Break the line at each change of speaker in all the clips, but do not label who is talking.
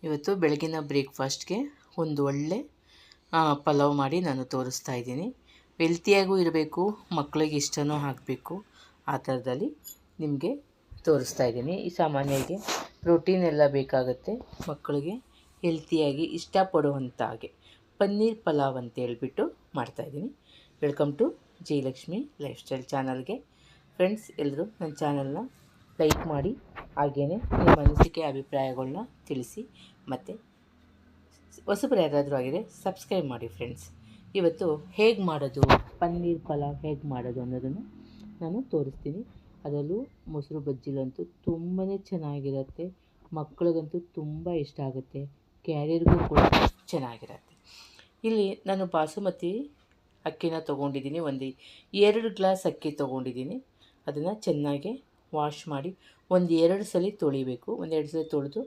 ಇವತ್ತು ಬೆಳಗಿನ ಬ್ರೇಕ್ಫಾಸ್ಟ್ಗೆ ಒಂದು ಒಳ್ಳೆ ಪಲಾವ್ ಮಾಡಿ ನಾನು ತೋರಿಸ್ತಾ ಇದ್ದೀನಿ. ಹೆಲ್ತಿಯಾಗೂ ಇರಬೇಕು, ಮಕ್ಕಳಿಗೆ ಇಷ್ಟನೂ ಆಗಬೇಕು, ಆ ಥರದಲ್ಲಿ ನಿಮಗೆ ತೋರಿಸ್ತಾ ಇದ್ದೀನಿ. ಈ ಸಾಮಾನ್ಯವಾಗಿ ಪ್ರೋಟೀನ್ ಎಲ್ಲ ಬೇಕಾಗುತ್ತೆ, ಮಕ್ಕಳಿಗೆ ಹೆಲ್ತಿಯಾಗಿ ಇಷ್ಟಪಡುವಂಥ ಹಾಗೆ ಪನ್ನೀರ್ ಪಲಾವ್ ಅಂತ ಹೇಳ್ಬಿಟ್ಟು ಮಾಡ್ತಾಯಿದ್ದೀನಿ. Welcome to Jayalakshmi lifestyle ಚಾನಲ್ಗೆ. ಫ್ರೆಂಡ್ಸ್, ಎಲ್ಲರೂ ನನ್ನ ಚಾನಲ್ನ ಲೈಕ್ ಮಾಡಿ, ಹಾಗೆಯೇ ನಿಮ್ಮ ಅನಿಸಿಕೆ ಅಭಿಪ್ರಾಯಗಳನ್ನ ತಿಳಿಸಿ, ಮತ್ತು ಹೊಸಬರು ಯಾರಾದರೂ ಆಗಿದೆ ಸಬ್ಸ್ಕ್ರೈಬ್ ಮಾಡಿ. ಫ್ರೆಂಡ್ಸ್, ಇವತ್ತು ಹೇಗೆ ಮಾಡೋದು, ಪನ್ನೀರ್ ಪಲಾವ್ ಹೇಗೆ ಮಾಡೋದು ಅನ್ನೋದನ್ನು ನಾನು ತೋರಿಸ್ತೀನಿ. ಅದರಲ್ಲೂ ಮೊಸರು ಬಜ್ಜಿಲಂತೂ ತುಂಬಾ ಚೆನ್ನಾಗಿರುತ್ತೆ, ಮಕ್ಕಳಿಗಂತೂ ತುಂಬ ಇಷ್ಟ ಆಗುತ್ತೆ, ಕ್ಯಾರಿಯರ್ಗೂ ಕೂಡ ಚೆನ್ನಾಗಿರುತ್ತೆ. ಇಲ್ಲಿ ನಾನು ಬಾಸುಮತಿ ಅಕ್ಕಿನ ತೊಗೊಂಡಿದ್ದೀನಿ, ಒಂದು 2 ಗ್ಲಾಸ್ ಅಕ್ಕಿ ತೊಗೊಂಡಿದ್ದೀನಿ. ಅದನ್ನು ಚೆನ್ನಾಗಿ ವಾಶ್ ಮಾಡಿ ಒಂದು 2 ಸಲ ತೊಳಿಬೇಕು. ಒಂದು 2 ಸಲ ತೊಳೆದು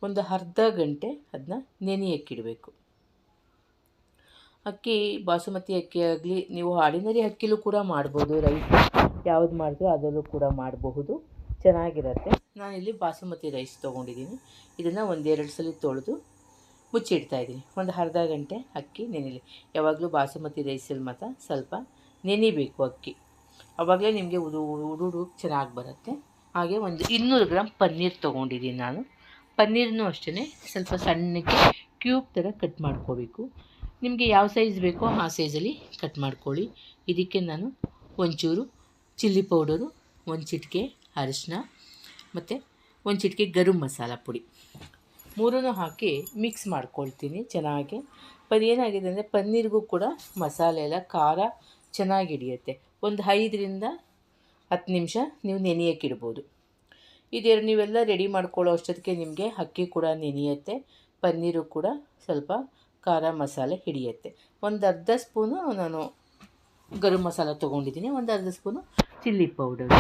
ಒಂದು ಅರ್ಧ ಗಂಟೆ ಅದನ್ನ ನೆನೆಯಕ್ಕಿಡಬೇಕು. ಅಕ್ಕಿ ಬಾಸುಮತಿ ಅಕ್ಕಿ ಆಗಲಿ, ನೀವು ಆರ್ಡಿನರಿ ಅಕ್ಕಿಲೂ ಕೂಡ ಮಾಡ್ಬೋದು, ರೈಸ್ ಯಾವುದು ಮಾಡಿದ್ರೂ ಅದರಲ್ಲೂ ಕೂಡ ಮಾಡಬಹುದು, ಚೆನ್ನಾಗಿರುತ್ತೆ. ನಾನಿಲ್ಲಿ ಬಾಸುಮತಿ ರೈಸ್ ತೊಗೊಂಡಿದ್ದೀನಿ. ಇದನ್ನು ಒಂದು 2 ಸಲ ತೊಳೆದು ಮುಚ್ಚಿಡ್ತಾಯಿದ್ದೀನಿ. ಒಂದು ಅರ್ಧ ಗಂಟೆ ಅಕ್ಕಿ ನೆನೆಯಲಿ. ಯಾವಾಗಲೂ ಬಾಸುಮತಿ ರೈಸಲ್ಲಿ ಮಾತ್ರ ಸ್ವಲ್ಪ ನೆನಿಬೇಕು ಅಕ್ಕಿ, ಆವಾಗಲೇ ನಿಮಗೆ ಉಡು ಚೆನ್ನಾಗಿ ಬರುತ್ತೆ. ಹಾಗೆ ಒಂದು 200 ಗ್ರಾಮ್ ಪನ್ನೀರ್ ತೊಗೊಂಡಿದ್ದೀನಿ ನಾನು. ಪನ್ನೀರನ್ನು ಅಷ್ಟೇ ಸ್ವಲ್ಪ ಸಣ್ಣಕ್ಕೆ ಕ್ಯೂಬ್ ಥರ ಕಟ್ ಮಾಡ್ಕೋಬೇಕು. ನಿಮಗೆ ಯಾವ ಸೈಜ್ ಬೇಕೋ ಆ ಸೈಜಲ್ಲಿ ಕಟ್ ಮಾಡ್ಕೊಳ್ಳಿ. ಇದಕ್ಕೆ ನಾನು ಒಂಚೂರು ಚಿಲ್ಲಿ ಪೌಡರು, ಒಂದು ಚಿಟಿಕೆ ಅರಿಶಿನ ಮತ್ತು ಒಂದು ಚಿಟಿಕೆ ಗರಂ ಮಸಾಲ ಪುಡಿ, ಮೂರನ್ನು ಹಾಕಿ ಮಿಕ್ಸ್ ಮಾಡ್ಕೊಳ್ತೀನಿ ಚೆನ್ನಾಗಿ. ಏನಾಗಿದೆ ಅಂದರೆ ಪನ್ನೀರ್ಗೂ ಕೂಡ ಮಸಾಲೆ ಎಲ್ಲ ಖಾರ ಚೆನ್ನಾಗಿ ಹಿಡಿಯುತ್ತೆ. ಒಂದು 5ರಿಂದ 10 ನಿಮಿಷ ನೀವು ನೆನೆಯಕ್ಕಿಡ್ಬೋದು. ನೀವೆಲ್ಲ ರೆಡಿ ಮಾಡ್ಕೊಳ್ಳೋ ಅಷ್ಟೊತ್ತಿಗೆ ನಿಮಗೆ ಅಕ್ಕಿ ಕೂಡ ನೆನೆಯುತ್ತೆ, ಪನ್ನೀರು ಕೂಡ ಸ್ವಲ್ಪ ಖಾರ ಮಸಾಲೆ ಹಿಡಿಯುತ್ತೆ. ಒಂದು ಅರ್ಧ ಸ್ಪೂನು ನಾನು ಗರಂ ಮಸಾಲ ತೊಗೊಂಡಿದ್ದೀನಿ, ಒಂದು ಅರ್ಧ ಸ್ಪೂನು ಚಿಲ್ಲಿ ಪೌಡರ್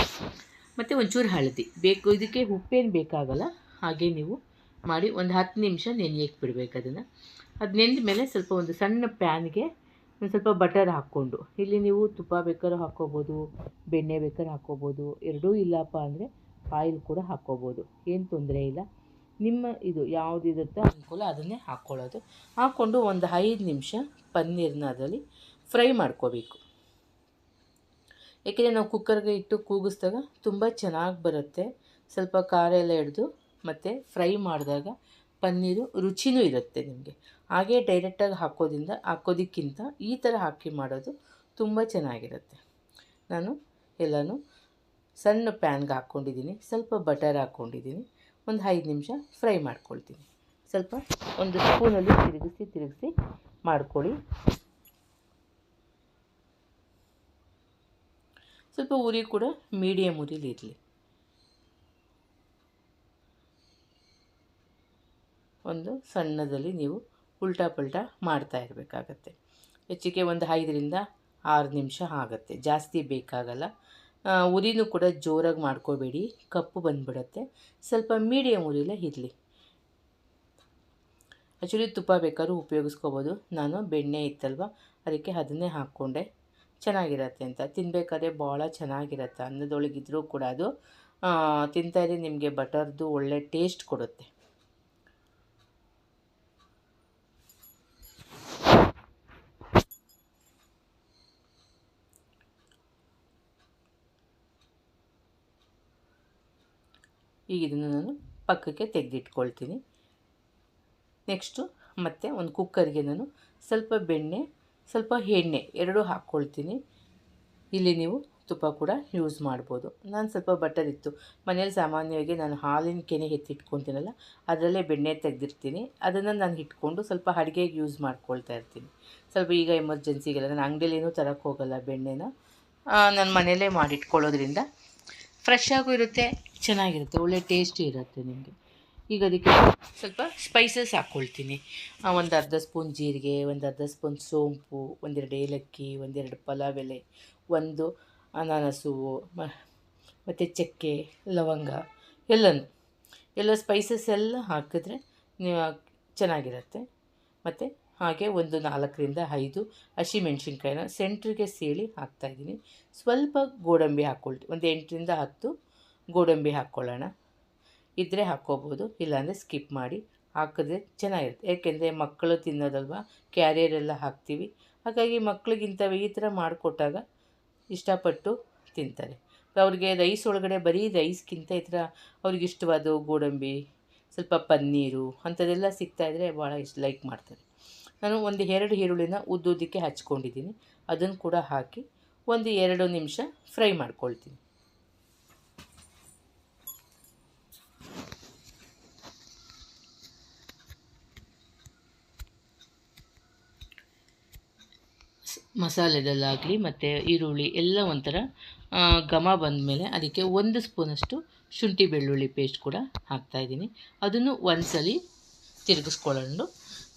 ಮತ್ತು ಒಂಚೂರು ಹಳದಿ ಬೇಕು. ಇದಕ್ಕೆ ಉಪ್ಪೇನು ಬೇಕಾಗಲ್ಲ. ಹಾಗೆ ನೀವು ಮಾಡಿ ಒಂದು 10 ನಿಮಿಷ ನೆನೆಯಕ್ಕೆ ಬಿಡಬೇಕು. ಅದು ನೆಂದ ಮೇಲೆ ಸ್ವಲ್ಪ ಒಂದು ಸಣ್ಣ ಪ್ಯಾನ್ಗೆ ಒಂದು ಸ್ವಲ್ಪ ಬಟರ್ ಹಾಕ್ಕೊಂಡು, ಇಲ್ಲಿ ನೀವು ತುಪ್ಪ ಬೇಕಾದ್ರೂ ಹಾಕ್ಕೋಬೋದು, ಬೆಣ್ಣೆ ಬೇಕಾದ್ರೂ ಹಾಕ್ಕೋಬೋದು, ಎರಡೂ ಇಲ್ಲಪ್ಪ ಅಂದರೆ ಆಯಿಲ್ ಕೂಡ ಹಾಕ್ಕೋಬೋದು, ಏನು ತೊಂದರೆ ಇಲ್ಲ. ನಿಮ್ಮ ಇದು ಯಾವುದಿರುತ್ತೋ ಅನುಕೂಲ ಅದನ್ನೇ ಹಾಕ್ಕೊಳ್ಳೋದು. ಹಾಕ್ಕೊಂಡು ಒಂದು 5 ನಿಮಿಷ ಪನ್ನೀರನ್ನ ಅದರಲ್ಲಿ ಫ್ರೈ ಮಾಡ್ಕೋಬೇಕು. ಏಕೆಂದರೆ ನಾವು ಕುಕ್ಕರ್ಗೆ ಇಟ್ಟು ಕೂಗಿಸಿದಾಗ ತುಂಬ ಚೆನ್ನಾಗಿ ಬರುತ್ತೆ, ಸ್ವಲ್ಪ ಖಾರ ಎಲ್ಲ ಹಿಡಿದು, ಮತ್ತು ಫ್ರೈ ಮಾಡಿದಾಗ ಪನ್ನೀರು ರುಚಿನೂ ಇರುತ್ತೆ ನಿಮಗೆ. ಹಾಗೇ ಡೈರೆಕ್ಟಾಗಿ ಹಾಕೋದಕ್ಕಿಂತ ಈ ಥರ ಹಾಕಿ ಮಾಡೋದು ತುಂಬ ಚೆನ್ನಾಗಿರುತ್ತೆ. ನಾನು ಎಲ್ಲನೂ ಸಣ್ಣ ಪ್ಯಾನ್ಗೆ ಹಾಕ್ಕೊಂಡಿದ್ದೀನಿ, ಸ್ವಲ್ಪ ಬಟರ್ ಹಾಕ್ಕೊಂಡಿದ್ದೀನಿ, ಒಂದು 5 ನಿಮಿಷ ಫ್ರೈ ಮಾಡ್ಕೊಳ್ತೀನಿ. ಸ್ವಲ್ಪ ಒಂದು ಸ್ಪೂನಲ್ಲಿ ತಿರುಗಿಸಿ ಮಾಡ್ಕೊಳ್ಳಿ. ಸ್ವಲ್ಪ ಉರಿ ಕೂಡ ಮೀಡಿಯಮ್ ಉರಿಲಿ ಇರಲಿ. ಒಂದು ಸಣ್ಣದಲ್ಲಿ ನೀವು ಉಲ್ಟಾ ಪಲ್ಟಾ ಮಾಡ್ತಾ ಇರಬೇಕಾಗತ್ತೆ. ಹೆಚ್ಚಿಗೆ ಒಂದು 5ರಿಂದ 6 ನಿಮಿಷ ಆಗುತ್ತೆ, ಜಾಸ್ತಿ ಬೇಕಾಗಲ್ಲ. ಉರಿನೂ ಕೂಡ ಜೋರಾಗಿ ಮಾಡ್ಕೋಬೇಡಿ, ಕಪ್ಪು ಬಂದುಬಿಡುತ್ತೆ. ಸ್ವಲ್ಪ ಮೀಡಿಯಮ್ ಉರಿಲೇ ಇರಲಿ. ಆ್ಯಕ್ಚುಲಿ ತುಪ್ಪ ಬೇಕಾದ್ರೂ ಉಪಯೋಗಿಸ್ಕೋಬೋದು, ನಾನು ಬೆಣ್ಣೆ ಇತ್ತಲ್ವ ಅದಕ್ಕೆ ಅದನ್ನೇ ಹಾಕ್ಕೊಂಡೆ. ಚೆನ್ನಾಗಿರತ್ತೆ ಅಂತ ತಿನ್ನಬೇಕಾದ್ರೆ ಭಾಳ ಚೆನ್ನಾಗಿರುತ್ತೆ. ಅನ್ನದೊಳಗಿದ್ರೂ ಕೂಡ ಅದು ತಿಂತಾಯಿದ್ರೆ ನಿಮಗೆ ಬಟರ್ದು ಒಳ್ಳೆ ಟೇಸ್ಟ್ ಕೊಡುತ್ತೆ. ಈಗ ಇದನ್ನು ನಾನು ಪಕ್ಕಕ್ಕೆ ತೆಗೆದಿಟ್ಕೊಳ್ತೀನಿ. ನೆಕ್ಸ್ಟು ಮತ್ತೆ ಒಂದು ಕುಕ್ಕರ್ಗೆ ನಾನು ಸ್ವಲ್ಪ ಬೆಣ್ಣೆ, ಸ್ವಲ್ಪ ಎಣ್ಣೆ ಎರಡೂ ಹಾಕ್ಕೊಳ್ತೀನಿ. ಇಲ್ಲಿ ನೀವು ತುಪ್ಪ ಕೂಡ ಯೂಸ್ ಮಾಡ್ಬೋದು. ನಾನು ಸ್ವಲ್ಪ ಬಟರ್ ಇತ್ತು ಮನೇಲಿ, ಸಾಮಾನ್ಯವಾಗಿ ನಾನು ಹಾಲಿನ ಕೆನೆ ಎತ್ತಿಟ್ಕೊತೀನಲ್ಲ ಅದರಲ್ಲೇ ಬೆಣ್ಣೆ ತೆಗೆದಿರ್ತೀನಿ. ಅದನ್ನು ನಾನು ಇಟ್ಕೊಂಡು ಸ್ವಲ್ಪ ಅಡುಗೆಗೆ ಯೂಸ್ ಮಾಡ್ಕೊಳ್ತಾ ಇರ್ತೀನಿ. ಸ್ವಲ್ಪ ಈಗ ಎಮರ್ಜೆನ್ಸಿಗೆಲ್ಲ ನಾನು ಅಂಗಡಿಯಲ್ಲೇನೂ ತರೋಕ್ಕೆ ಹೋಗಲ್ಲ, ಬೆಣ್ಣೆನ ನಾನು ಮನೆಯಲ್ಲೇ ಮಾಡಿಟ್ಕೊಳ್ಳೋದ್ರಿಂದ ಫ್ರೆಶ್ ಆಗೂ ಇರುತ್ತೆ, ಚೆನ್ನಾಗಿರುತ್ತೆ, ಒಳ್ಳೆ ಟೇಸ್ಟಿ ಇರುತ್ತೆ ನಿಮಗೆ. ಈಗ ಅದಕ್ಕೆ ಸ್ವಲ್ಪ ಸ್ಪೈಸಸ್ ಹಾಕ್ಕೊಳ್ತೀನಿ. ಒಂದು ಅರ್ಧ ಸ್ಪೂನ್ ಜೀರಿಗೆ, ಒಂದು ಅರ್ಧ ಸ್ಪೂನ್ ಸೋಂಪು, 1-2 ಏಲಕ್ಕಿ, 1-2 ಪಲಾವ್ ಎಲೆ, 1 ಅನಾನಸು ಮತ್ತು ಚಕ್ಕೆ, ಲವಂಗ ಎಲ್ಲ ಸ್ಪೈಸಸ್ ಎಲ್ಲ ಹಾಕಿದ್ರೆ ಚೆನ್ನಾಗಿರುತ್ತೆ. ಮತ್ತು ಹಾಗೆ ಒಂದು 4ರಿಂದ 5 ಹಸಿಮೆಣ್ಸಿನ್ಕಾಯಿನ ಸೆಂಟ್ರಿಗೆ ಸೀಳಿ ಹಾಕ್ತಾಯಿದ್ದೀನಿ. ಸ್ವಲ್ಪ ಗೋಡಂಬಿ ಹಾಕ್ಕೊಳ್ತೀವಿ, ಒಂದು 8ರಿಂದ 10 ಗೋಡಂಬಿ ಹಾಕ್ಕೊಳ್ಳೋಣ. ಇದ್ದರೆ ಹಾಕ್ಕೋಬೋದು, ಇಲ್ಲಾಂದರೆ ಸ್ಕಿಪ್ ಮಾಡಿ. ಹಾಕಿದ್ರೆ ಚೆನ್ನಾಗಿರುತ್ತೆ. ಏಕೆಂದರೆ ಮಕ್ಕಳು ತಿನ್ನೋದಲ್ವ, ಕ್ಯಾರಿಯರೆಲ್ಲ ಹಾಕ್ತೀವಿ. ಹಾಗಾಗಿ ಮಕ್ಕಳಿಗಿಂತ ಈ ಥರ ಮಾಡಿಕೊಟ್ಟಾಗ ಇಷ್ಟಪಟ್ಟು ತಿಂತಾರೆ. ಅವ್ರಿಗೆ ರೈಸ್ ಒಳಗಡೆ ಬರೀ ರೈಸ್ಗಿಂತ ಈ ಥರ ಅವ್ರಿಗೆ ಇಷ್ಟವಾದ ಗೋಡಂಬಿ, ಸ್ವಲ್ಪ ಪನ್ನೀರು ಅಂಥದ್ದೆಲ್ಲ ಸಿಗ್ತಾಯಿದ್ರೆ ಭಾಳ ಲೈಕ್ ಮಾಡ್ತಾರೆ. ನಾನು ಒಂದು 2 ಈರುಳ್ಳಿನ ಉದ್ದುದ್ದಕ್ಕೆ ಹಚ್ಕೊಂಡಿದ್ದೀನಿ. ಅದನ್ನು ಕೂಡ ಹಾಕಿ ಒಂದು 2 ನಿಮಿಷ ಫ್ರೈ ಮಾಡ್ಕೊಳ್ತೀನಿ. ಮಸಾಲೆದಲ್ಲಾಗಲಿ ಮತ್ತು ಈರುಳ್ಳಿ ಎಲ್ಲ ಒಂಥರ ಘಮ ಬಂದಮೇಲೆ ಅದಕ್ಕೆ 1 ಸ್ಪೂನಷ್ಟು ಶುಂಠಿ ಬೆಳ್ಳುಳ್ಳಿ ಪೇಸ್ಟ್ ಕೂಡ ಹಾಕ್ತಾಯಿದ್ದೀನಿ. ಅದನ್ನು ಒಂದ್ಸಲಿ ತಿರುಗಿಸ್ಕೊಳ್ಳೋಣ.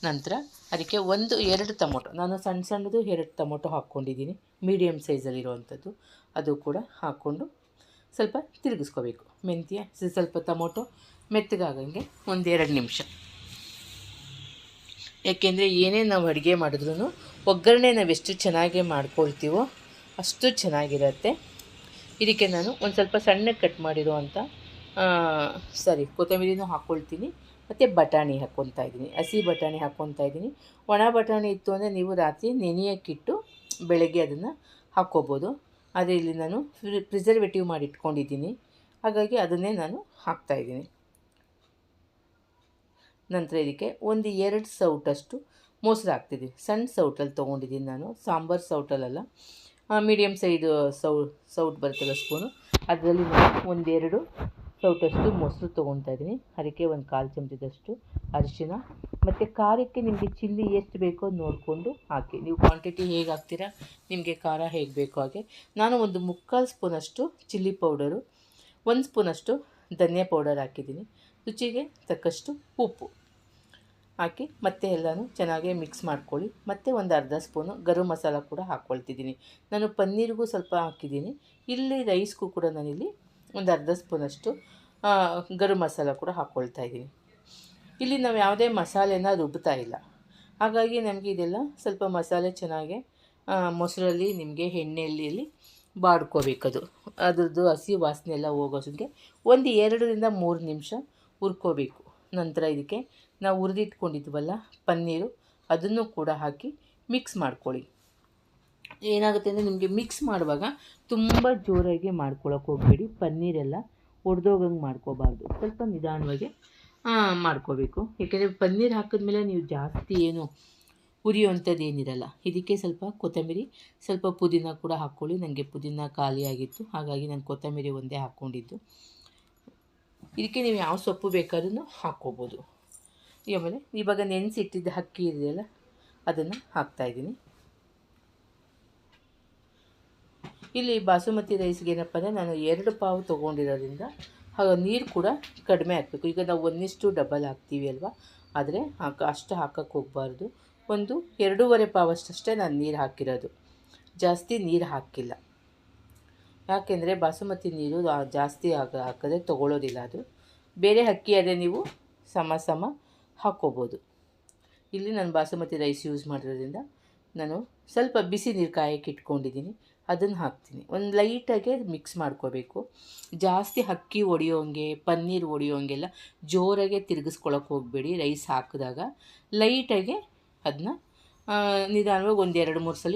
ನಂತರ ಅದಕ್ಕೆ 2 ಟೊಮೊಟೊ, ನಾನು ಸಣ್ಣದು 2 ಟೊಮೊಟೊ ಹಾಕ್ಕೊಂಡಿದ್ದೀನಿ, ಮೀಡಿಯಮ್ ಸೈಜಲ್ಲಿರುವಂಥದ್ದು. ಅದು ಕೂಡ ಹಾಕ್ಕೊಂಡು ಸ್ವಲ್ಪ ತಿರುಗಿಸ್ಕೋಬೇಕು. ಮೆಂತ್ಯ ಸ್ವಲ್ಪ ಟೊಮೊಟೊ ಮೆತ್ತಗಾಗಂಗೆ 1-2 ನಿಮಿಷ. ಯಾಕೆಂದರೆ ಏನೇ ನಾವು ಅಡುಗೆ ಮಾಡಿದ್ರೂ ಒಗ್ಗರಣೆ ನಾವೆಷ್ಟು ಚೆನ್ನಾಗಿ ಮಾಡ್ಕೊಳ್ತೀವೋ ಅಷ್ಟು ಚೆನ್ನಾಗಿರುತ್ತೆ. ಇದಕ್ಕೆ ನಾನು ಒಂದು ಸ್ವಲ್ಪ ಸಣ್ಣಗೆ ಕಟ್ ಮಾಡಿರುವಂಥ ಕೊತ್ತಂಬರಿನೂ ಹಾಕ್ಕೊಳ್ತೀನಿ ಮತ್ತು ಬಟಾಣಿ ಹಾಕ್ಕೊತಾ ಇದ್ದೀನಿ. ಹಸಿ ಬಟಾಣಿ ಹಾಕ್ಕೊತಾ ಇದ್ದೀನಿ. ಒಣ ಬಟಾಣಿ ಇತ್ತು ಅಂದರೆ ನೀವು ರಾತ್ರಿ ನೆನೆಯೋಕ್ಕಿಟ್ಟು ಬೆಳಗ್ಗೆ ಅದನ್ನು ಹಾಕ್ಕೋಬೋದು. ಆದರೆ ಇಲ್ಲಿ ನಾನು ಪ್ರಿಸರ್ವೇಟಿವ್ ಮಾಡಿ ಇಟ್ಕೊಂಡಿದ್ದೀನಿ, ಹಾಗಾಗಿ ಅದನ್ನೇ ನಾನು ಹಾಕ್ತಾಯಿದ್ದೀನಿ. ನಂತರ ಇದಕ್ಕೆ 1-2 ಸೌಟಷ್ಟು ಮೊಸರು ಹಾಕ್ತಿದ್ದೀನಿ. ಸಣ್ಣ ಸೌಟಲ್ಲಿ ತೊಗೊಂಡಿದ್ದೀನಿ ನಾನು, ಸಾಂಬಾರು ಸೌಟಲ್ಲ, ಮೀಡಿಯಮ್ ಸೈಜ್ ಸೌಟ್ ಬರುತ್ತಲ್ಲ ಸ್ಪೂನು, ಅದರಲ್ಲಿ ನಾನು 1-2 ಸೌಟಷ್ಟು ಮೊಸರು ತೊಗೊತಾ ಇದ್ದೀನಿ. ಅದಕ್ಕೆ 1/4 ಚಮಚದಷ್ಟು ಅರಿಶಿನ ಮತ್ತು ಖಾರಕ್ಕೆ ನಿಮಗೆ ಚಿಲ್ಲಿ ಎಷ್ಟು ಬೇಕೋ ನೋಡಿಕೊಂಡು ಹಾಕಿ. ನೀವು ಕ್ವಾಂಟಿಟಿ ಹೇಗೆ ಹಾಕ್ತೀರಾ, ನಿಮಗೆ ಖಾರ ಹೇಗೆ ಬೇಕೋ ಹಾಗೆ. ನಾನು 1/4 ಸ್ಪೂನಷ್ಟು ಚಿಲ್ಲಿ ಪೌಡರು, 1 ಸ್ಪೂನಷ್ಟು ಧನಿಯಾ ಪೌಡರ್ ಹಾಕಿದ್ದೀನಿ. ರುಚಿಗೆ ತಕ್ಕಷ್ಟು ಉಪ್ಪು ಹಾಕಿ ಮತ್ತೆ ಎಲ್ಲನೂ ಚೆನ್ನಾಗಿ ಮಿಕ್ಸ್ ಮಾಡ್ಕೊಳ್ಳಿ. ಮತ್ತು 1/2 ಸ್ಪೂನು ಗರಂ ಮಸಾಲ ಕೂಡ ಹಾಕ್ಕೊಳ್ತಿದ್ದೀನಿ. ನಾನು ಪನ್ನೀರಿಗೂ ಸ್ವಲ್ಪ ಹಾಕಿದ್ದೀನಿ. ಇಲ್ಲಿ ರೈಸ್ಗೂ ಕೂಡ ನಾನಿಲ್ಲಿ 1/2 ಸ್ಪೂನಷ್ಟು ಗರಂ ಮಸಾಲ ಕೂಡ ಹಾಕ್ಕೊಳ್ತಾ ಇದ್ದೀನಿ. ಇಲ್ಲಿ ನಾವು ಯಾವುದೇ ಮಸಾಲೆನ ರುಬ್ತಾ ಇಲ್ಲ, ಹಾಗಾಗಿ ನಮಗೆ ಇದೆಲ್ಲ ಸ್ವಲ್ಪ ಮಸಾಲೆ ಚೆನ್ನಾಗಿ ಮೊಸರಲ್ಲಿ ನಿಮಗೆ ಎಣ್ಣೆಯಲ್ಲಿ ಬಾಡ್ಕೋಬೇಕದು. ಅದ್ರದ್ದು ಹಸಿ ವಾಸನೆ ಎಲ್ಲ ಹೋಗೋಷ್ಟೊತ್ತಿಗೆ 2-3 ನಿಮಿಷ ಹುರ್ಕೋಬೇಕು. ನಂತರ ಇದಕ್ಕೆ ನಾವು ಹುರಿದಿಟ್ಕೊಂಡಿದ್ವಲ್ಲ ಪನ್ನೀರು, ಅದನ್ನು ಕೂಡ ಹಾಕಿ ಮಿಕ್ಸ್ ಮಾಡ್ಕೊಳ್ಳಿ. ಏನಾಗುತ್ತೆ ಅಂದರೆ ನಿಮಗೆ ಮಿಕ್ಸ್ ಮಾಡುವಾಗ ತುಂಬ ಜೋರಾಗಿ ಮಾಡ್ಕೊಳಕ್ಕೆ ಹೋಗಬೇಡಿ. ಪನ್ನೀರೆಲ್ಲ ಒಡೆದೋಗಂಗೆ ಮಾಡ್ಕೋಬಾರ್ದು, ಸ್ವಲ್ಪ ನಿಧಾನವಾಗಿ ಮಾಡ್ಕೋಬೇಕು. ಏಕೆಂದರೆ ಪನ್ನೀರ್ ಹಾಕಿದ್ಮೇಲೆ ನೀವು ಜಾಸ್ತಿ ಏನು ಹುರಿಯುವಂಥದ್ದು ಏನಿರಲ್ಲ. ಇದಕ್ಕೆ ಸ್ವಲ್ಪ ಕೊತ್ತಂಬರಿ, ಸ್ವಲ್ಪ ಪುದೀನ ಕೂಡ ಹಾಕ್ಕೊಳ್ಳಿ. ನನಗೆ ಪುದೀನ ಖಾಲಿಯಾಗಿತ್ತು, ಹಾಗಾಗಿ ನಾನು ಕೊತ್ತಂಬರಿ ಒಂದೇ ಹಾಕ್ಕೊಂಡಿದ್ದು. ಇದಕ್ಕೆ ನೀವು ಯಾವ ಸೊಪ್ಪು ಬೇಕಾದ್ರೂ ಹಾಕ್ಕೋಬೋದು. ಆಮೇಲೆ ಇವಾಗ ನೆನೆಸಿಟ್ಟಿದ್ದ ಅಕ್ಕಿ ಇದೆಯಲ್ಲ, ಅದನ್ನು ಹಾಕ್ತಾಯಿದ್ದೀನಿ. ಇಲ್ಲಿ ಬಾಸುಮತಿ ರೈಸ್ಗೆ ಏನಪ್ಪ ಅಂದರೆ ನಾನು 2 ಪಾವು ತೊಗೊಂಡಿರೋದ್ರಿಂದ ನೀರು ಕೂಡ ಕಡಿಮೆ ಹಾಕಬೇಕು. ಈಗ ನಾವು 1:2 ಹಾಕ್ತೀವಿ ಅಲ್ವಾ, ಆದರೆ ಅಷ್ಟು ಹಾಕೋಕ್ಕೆ ಹೋಗಬಾರ್ದು. 2.5 ಪಾವಷ್ಟೇ ನಾನು ನೀರು ಹಾಕಿರೋದು, ಜಾಸ್ತಿ ನೀರು ಹಾಕಿಲ್ಲ. ಯಾಕೆಂದರೆ ಬಾಸುಮತಿ ನೀರು ಜಾಸ್ತಿ ಹಾಕಿದ್ರೆ ತೊಗೊಳ್ಳೋದಿಲ್ಲ ಅದು. ಬೇರೆ ಅಕ್ಕಿ ಆದರೆ ನೀವು ಸಮ ಹಾಕ್ಕೋಬೋದು. ಇಲ್ಲಿ ನಾನು ಬಾಸುಮತಿ ರೈಸ್ ಯೂಸ್ ಮಾಡಿರೋದ್ರಿಂದ ನಾನು ಸ್ವಲ್ಪ ಬಿಸಿ ನೀರು ಕಾಯಕ್ಕೆ ಇಟ್ಕೊಂಡಿದ್ದೀನಿ, ಅದನ್ನು ಹಾಕ್ತೀನಿ. ಒಂದು ಲೈಟಾಗೆ ಮಿಕ್ಸ್ ಮಾಡ್ಕೋಬೇಕು. ಜಾಸ್ತಿ ಅಕ್ಕಿ ಒಡೆಯೋಂಗೆ, ಪನ್ನೀರ್ ಒಡೆಯೋಂಗೆಲ್ಲ ಜೋರಾಗೆ ತಿರುಗಿಸ್ಕೊಳಕ್ಕೆ ಹೋಗಬೇಡಿ. ರೈಸ್ ಹಾಕಿದಾಗ ಲೈಟಾಗೆ ಅದನ್ನ ನಿಧಾನವಾಗಿ 1-2-3 ಸಲ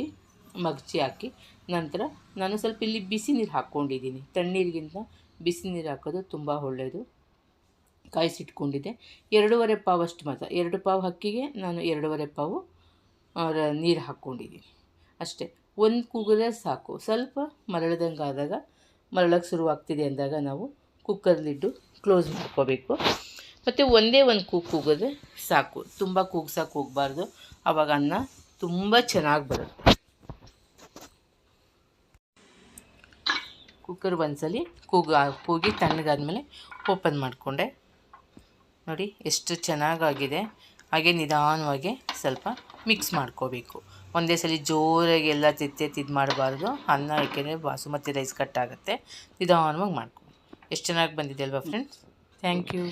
ಮಗ್ಚಿ ಹಾಕಿ. ನಂತರ ನಾನು ಸ್ವಲ್ಪ ಇಲ್ಲಿ ಬಿಸಿ ನೀರು ಹಾಕ್ಕೊಂಡಿದ್ದೀನಿ. ತಣ್ಣೀರಿಗಿಂತ ಬಿಸಿ ನೀರು ಹಾಕೋದು ತುಂಬ ಒಳ್ಳೆಯದು. ಕಾಯಿಸಿಟ್ಕೊಂಡಿದ್ದೆ 2.5 ಪಾವಷ್ಟು ಮಾತ್ರ, 2 ಪಾವು ಅಕ್ಕಿಗೆ ನಾನು 2.5 ಪಾವು ನೀರು ಹಾಕ್ಕೊಂಡಿದ್ದೀನಿ ಅಷ್ಟೇ. ಒಂದು ಕೂಗಿದ್ರೆ ಸಾಕು. ಸ್ವಲ್ಪ ಮರಳ್ದಂಗೆ ಆದಾಗ, ಮರಳಕ್ಕೆ ಶುರುವಾಗ್ತಿದೆ ಅಂದಾಗ ನಾವು ಕುಕ್ಕರ್ ಲಿಡ್ಡು ಕ್ಲೋಸ್ ಮಾಡ್ಕೋಬೇಕು. ಮತ್ತು ಒಂದೇ ಒಂದು ಕೂಗಿದ್ರೆ ಸಾಕು, ತುಂಬ ಕೂಗ್ಸಕ್ಕೆ ಹೋಗಬಾರ್ದು, ಆವಾಗ ಅನ್ನ ತುಂಬ ಚೆನ್ನಾಗಿ ಬರುತ್ತೆ. ಕುಕ್ಕರ್ ಒಂದ್ಸಲಿ ಕೂಗಿ ತಣ್ಣಗಾದ್ಮೇಲೆ ಓಪನ್ ಮಾಡಿಕೊಂಡೆ. ನೋಡಿ ಎಷ್ಟು ಚೆನ್ನಾಗಾಗಿದೆ. ಹಾಗೆ ನಿಧಾನವಾಗಿ ಸ್ವಲ್ಪ ಮಿಕ್ಸ್ ಮಾಡ್ಕೋಬೇಕು. ಒಂದೇ ಸಲ ಜೋರಾಗಿ ಎಲ್ಲ ತಿದ್ದು ಮಾಡಬಾರ್ದು ಅನ್ನ, ಏಕೆಂದರೆ ಬಾಸುಮತಿ ರೈಸ್ ಕಟ್ಟಾಗುತ್ತೆ. ನಿಧಾನವಾಗಿ ಮಾಡ್ಕೊ. ಎಷ್ಟು ಚೆನ್ನಾಗಿ ಬಂದಿದೆ ಅಲ್ವಾ ಫ್ರೆಂಡ್ಸ್? Thank you.